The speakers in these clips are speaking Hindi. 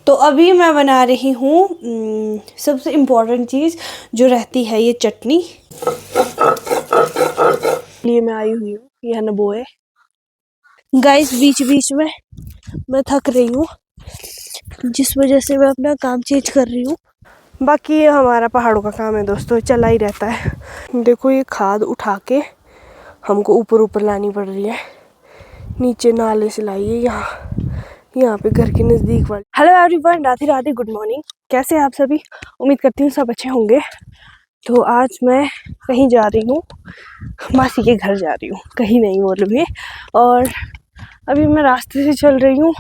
तो अभी मैं बना रही हूँ सबसे इम्पोर्टेंट चीज़ जो रहती है, ये चटनी। लिए मैं आई हुई हूँ, यह नबो है गाइस। बीच बीच में मैं थक रही हूँ, जिस वजह से मैं अपना काम चेंज कर रही हूँ। बाकी ये हमारा पहाड़ों का काम है दोस्तों, चला ही रहता है। देखो ये खाद उठा के हमको ऊपर ऊपर लानी पड़ रही है, नीचे नाले से लाई है यहाँ पे घर के नज़दीक वाले। Hello everyone, Radhe Radhe, good morning. कैसे हैं आप सभी? उम्मीद करती हूँ सब अच्छे होंगे। तो आज मैं कहीं जा रही हूँ, मासी के घर जा रही हूँ, कहीं नहीं बोल भी। और अभी मैं रास्ते से चल रही हूँ,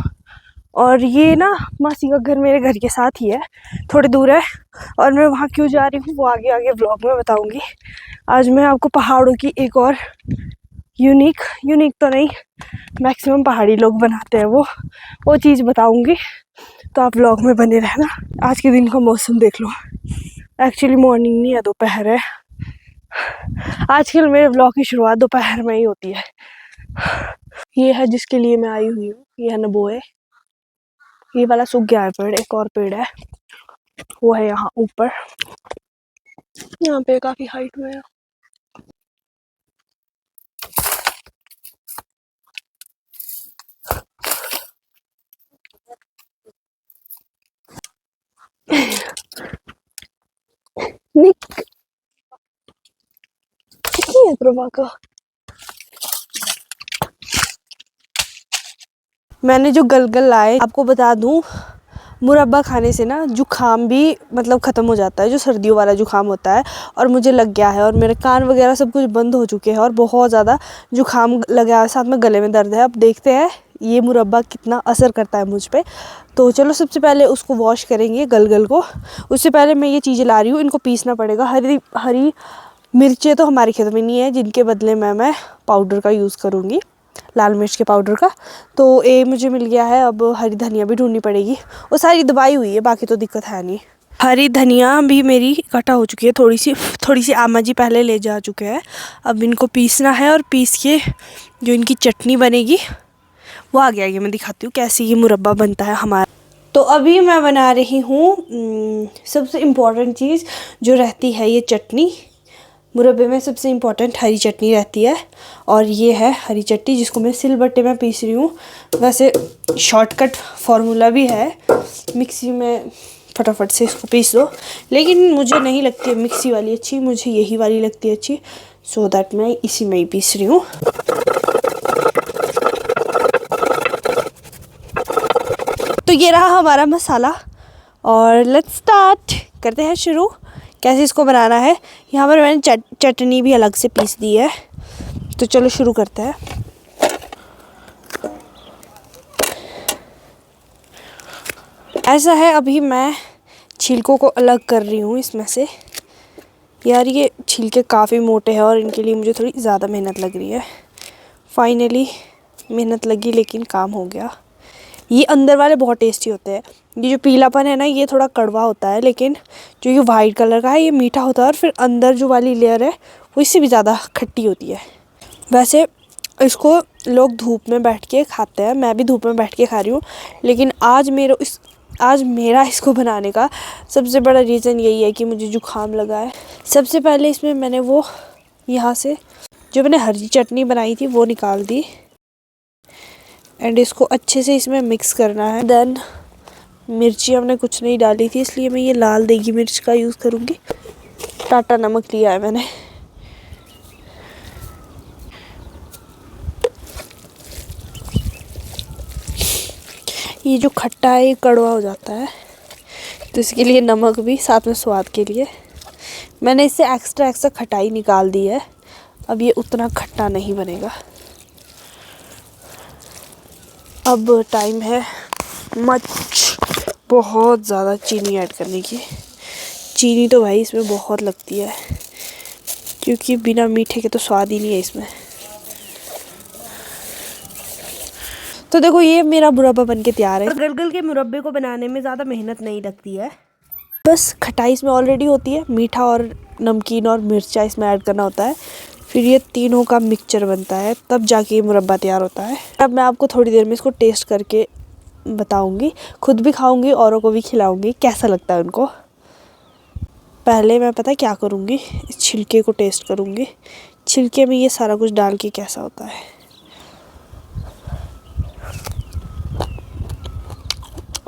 और ये ना मासी का घर मेरे घर के साथ ही है, थोड़ी दूर है। और मैं वहाँ क्यों जा रही हूँ वो आगे आगे व्लॉग में बताऊँगी। आज मैं आपको पहाड़ों की एक और यूनिक तो नहीं, मैक्सिमम पहाड़ी लोग बनाते हैं वो चीज़ बताऊँगी, तो आप व्लॉग में बने रहना। आज के दिन का मौसम देख लो, एक्चुअली मॉर्निंग नहीं है, दोपहर है। आजकल मेरे व्लॉग की शुरुआत दोपहर में ही होती है। ये है जिसके लिए मैं आई हुई हूँ, ये है नबो है। ये वाला सूख गया है पेड़, एक और पेड़ है वो है यहाँ ऊपर, यहाँ पे काफी हाइट में है। निक है प्रभा का। मैंने जो गलगल लाए आपको बता दूं, मुरब्बा खाने से ना जुखाम भी मतलब ख़त्म हो जाता है, जो सर्दियों वाला जुखाम होता है। और मुझे लग गया है, और मेरे कान वगैरह सब कुछ बंद हो चुके हैं, और बहुत ज़्यादा जुखाम लगा है, साथ में गले में दर्द है। अब देखते हैं ये मुरब्बा कितना असर करता है मुझ पे। तो चलो सबसे पहले उसको वॉश करेंगे गलगल को। उससे पहले मैं ये चीज़ें ला रही हूँ, इनको पीसना पड़ेगा। हरी मिर्चें तो हमारे खेत में नहीं है, जिनके बदले मैं पाउडर का यूज़ करूँगी, लाल मिर्च के पाउडर का। तो ये मुझे मिल गया है। अब हरी धनिया भी ढूंढनी पड़ेगी, वो सारी दबाई हुई है, बाकी तो दिक्कत है नहीं। हरी धनिया भी मेरी इकट्ठा हो चुकी है, थोड़ी सी आमा जी पहले ले जा चुके हैं। अब इनको पीसना है, और पीस के जो इनकी चटनी बनेगी वो आगे आगे मैं दिखाती हूँ कैसे ये मुरब्बा बनता है हमारा। तो अभी मैं बना रही हूँ सबसे इम्पोर्टेंट चीज़ जो रहती है, ये चटनी। मुरब्बे में सबसे इम्पोर्टेंट हरी चटनी रहती है, और ये है हरी चटनी जिसको मैं सिलबट्टे में पीस रही हूँ। वैसे शॉर्टकट फार्मूला भी है, मिक्सी में फटाफट से इसको पीस लो, लेकिन मुझे नहीं लगती है मिक्सी वाली अच्छी, मुझे यही वाली लगती है अच्छी। सो दैट मैं इसी में ही पीस रही हूँ। तो ये रहा हमारा मसाला, और लेट्स स्टार्ट, करते हैं शुरू कैसे इसको बनाना है। यहाँ पर मैंने चटनी भी अलग से पीस दी है, तो चलो शुरू करते हैं। ऐसा है, अभी मैं छिलकों को अलग कर रही हूँ इसमें से। यार ये छिलके काफ़ी मोटे हैं, और इनके लिए मुझे थोड़ी ज़्यादा मेहनत लग रही है। फाइनली मेहनत लगी, लेकिन काम हो गया। ये अंदर वाले बहुत टेस्टी होते हैं। ये जो पीलापन है ना, ये थोड़ा कड़वा होता है, लेकिन जो ये वाइट कलर का है ये मीठा होता है। और फिर अंदर जो वाली लेयर है वो इससे भी ज़्यादा खट्टी होती है। वैसे इसको लोग धूप में बैठ के खाते हैं, मैं भी धूप में बैठ के खा रही हूँ, लेकिन आज मेरा इसको बनाने का सबसे बड़ा रीज़न यही है कि मुझे जुकाम लगा है। सबसे पहले इसमें मैंने वो यहाँ से जो मैंने हरी चटनी बनाई थी वो निकाल दी, एंड इसको अच्छे से इसमें मिक्स करना है। देन मिर्ची हमने कुछ नहीं डाली थी, इसलिए मैं ये लाल देगी मिर्च का यूज़ करूँगी। टाटा नमक लिया है मैंने। ये जो खट्टा है ये कड़वा हो जाता है, तो इसके लिए नमक भी साथ में स्वाद के लिए मैंने इससे एक्स्ट्रा खटाई निकाल दी है। अब ये उतना खट्टा नहीं बनेगा। अब टाइम है बहुत ज़्यादा चीनी ऐड करने की। चीनी तो भाई इसमें बहुत लगती है, क्योंकि बिना मीठे के तो स्वाद ही नहीं है इसमें। तो देखो ये मेरा मुरब्बा बन के तैयार है। गलगल के मुरब्बे को बनाने में ज़्यादा मेहनत नहीं लगती है, बस खटाई इसमें ऑलरेडी होती है, मीठा और नमकीन और मिर्चा इसमें ऐड करना होता है, फिर ये तीनों का मिक्सचर बनता है, तब जाके ये मुरब्बा तैयार होता है। अब मैं आपको थोड़ी देर में इसको टेस्ट करके बताऊंगी, खुद भी खाऊंगी, औरों को भी खिलाऊंगी कैसा लगता है उनको। पहले मैं पता क्या करूंगी, इस छिलके को टेस्ट करूंगी, छिलके में ये सारा कुछ डाल के कैसा होता है।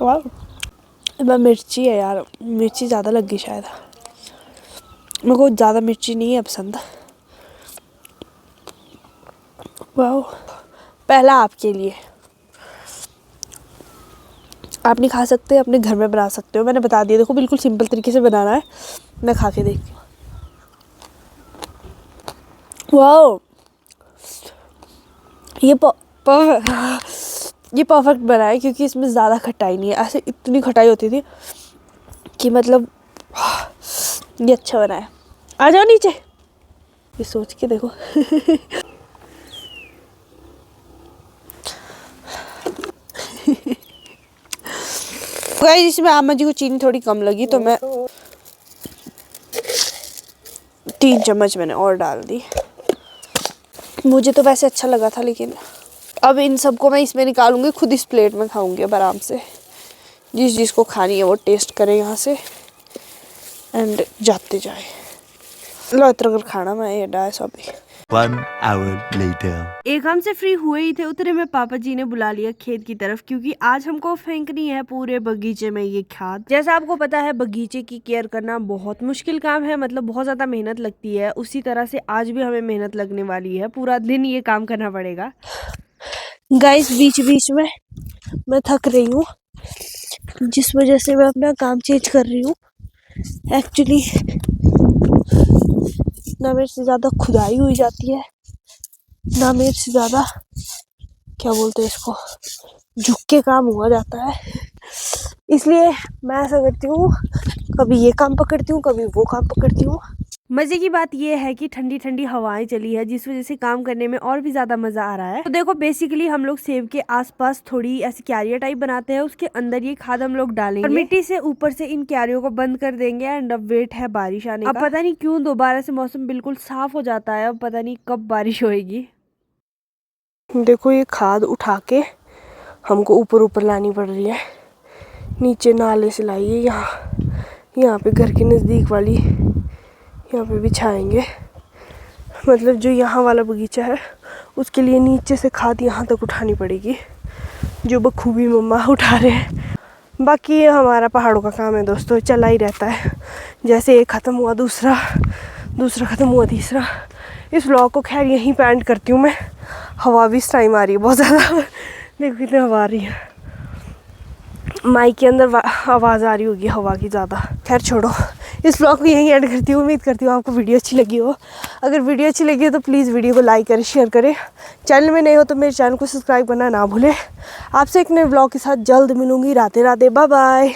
वाह, मिर्ची है यार, मिर्ची ज़्यादा लग गई शायद, मेरे को ज़्यादा मिर्ची नहीं है पसंद। वाह, पहला आपके लिए, आप नहीं खा सकते, अपने घर में बना सकते हो, मैंने बता दिया, देखो बिल्कुल सिंपल तरीके से बनाना है। मैं खा के देखती हूँ। वाह, ये परफेक्ट बना है, क्योंकि इसमें ज़्यादा खटाई नहीं है। ऐसे इतनी खटाई होती थी कि मतलब ये अच्छा बना है। आ जाओ नीचे, ये सोच के देखो। गाइस, इसमें आमा जी को चीनी थोड़ी कम लगी, तो मैं 3 चम्मच मैंने और डाल दी। मुझे तो वैसे अच्छा लगा था, लेकिन अब इन सबको मैं इसमें निकालूंगी, खुद इस प्लेट में खाऊंगी अब आराम से। जिसको खानी है वो टेस्ट करे यहाँ से एंड जाते जाए। लो इतना कर खाना मैं ये डाय सभी। 1 hour later. एक हम से फ्री हुए ही थे, उतरे में पापा जी ने बुला लिया खेत की तरफ, क्योंकि आज हमको फेंकनी है पूरे बगीचे में ये खाद। जैसा आपको पता है, बगीचे की केयर करना बहुत मुश्किल काम है, मतलब बहुत ज्यादा मेहनत लगती है। उसी तरह से आज भी हमें मेहनत लगने वाली है, पूरा दिन ये काम करना पड़ेगा। गाइस, बीच बीच में मैं थक रही हूँ, जिस वजह से मैं अपना काम चेंज कर रही हूँ। एक्चुअली ना मेरे से ज़्यादा खुदाई हुई जाती है, ना मेरे से ज़्यादा क्या बोलते हैं इसको, झुक के काम हुआ जाता है। इसलिए मैं ऐसा करती हूँ, कभी ये काम पकड़ती हूँ, कभी वो काम पकड़ती हूँ। मजे की बात ये है कि ठंडी ठंडी हवाएं चली है, जिस वजह से काम करने में और भी ज्यादा मजा आ रहा है। तो देखो, बेसिकली हम लोग सेब के आसपास थोड़ी ऐसी क्यारियां टाइप बनाते हैं, उसके अंदर ये खाद हम लोग डालेंगे और मिट्टी से ऊपर से इन क्यारियों को बंद कर देंगे। एंड अब वेट है बारिश आने का। अब पता नहीं क्यों दोबारा से मौसम बिल्कुल साफ हो जाता है, अब पता नहीं कब बारिश होएगी। देखो, ये खाद उठा के हमको ऊपर ऊपर लानी पड़ रही है, नीचे नाले से लाइए, यहाँ पे घर के नज़दीक वाली यहाँ पे बिछाएंगे। मतलब जो यहाँ वाला बगीचा है उसके लिए नीचे से खाद यहाँ तक उठानी पड़ेगी, जो बखूबी मम्मा उठा रहे हैं। बाकी ये हमारा पहाड़ों का काम है दोस्तों, चला ही रहता है। जैसे एक ख़त्म हुआ दूसरा ख़त्म हुआ तीसरा। इस व्लॉग को खैर यहीं पे एंड करती हूँ मैं। हवा भी इस टाइम आ रही है बहुत ज़्यादा, देखो कितनी हवा आ रही है, माइक के अंदर आवाज़ आ रही होगी हवा की ज़्यादा। खैर छोड़ो, इस व्लॉग को यहीं एंड करती हूँ। उम्मीद करती हूँ आपको वीडियो अच्छी लगी हो। अगर वीडियो अच्छी लगी हो तो प्लीज़ वीडियो को लाइक करें, शेयर करें। चैनल में नए हो तो मेरे चैनल को सब्सक्राइब करना ना भूलें। आपसे एक नए व्लॉग के साथ जल्द मिलूँगी। Radhe Radhe, bye bye.